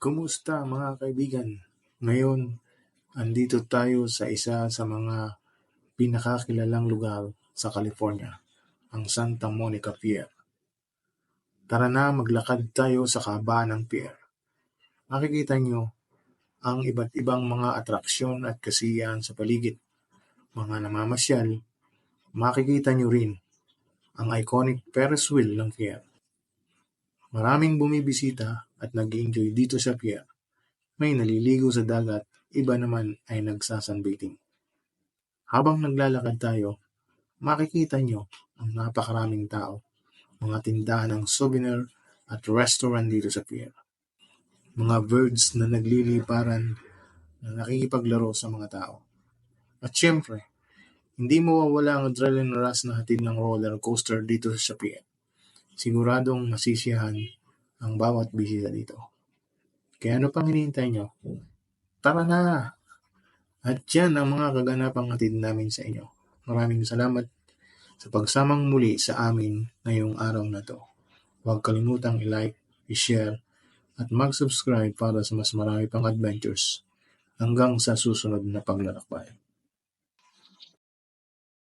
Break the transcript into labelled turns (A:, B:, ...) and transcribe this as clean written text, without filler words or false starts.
A: Kumusta mga kaibigan? Ngayon, andito tayo sa isa sa mga pinakakilalang lugar sa California, ang Santa Monica Pier. Tara na maglakad tayo sa kahabaan ng pier. Makikita nyo ang iba't ibang mga atraksyon at kasiyahan sa paligid. Mga namamasyal, makikita nyo rin ang iconic Ferris wheel ng pier. Maraming bumibisita at nag-enjoy dito sa pier. May naliligo sa dagat, iba naman ay nagsasunbathing. Habang naglalakad tayo, makikita nyo ang napakaraming tao, mga tindahan ng souvenir at restaurant dito sa pier. Mga birds na nagliliparan na nakikipaglaro sa mga tao. At syempre, hindi mawawala ang adrenaline rush na hatid ng roller coaster dito sa pier. Siguradong masisiyahan ang bawat bisita dito. Kaya ano pang hinihintay nyo? Tara na! At yan ang mga kaganapang hatid namin sa inyo. Maraming salamat sa pagsamang muli sa amin ngayong araw na to. Huwag kalimutang i-like, i-share, at mag-subscribe para sa mas marami pang adventures hanggang sa susunod na paglalakbay.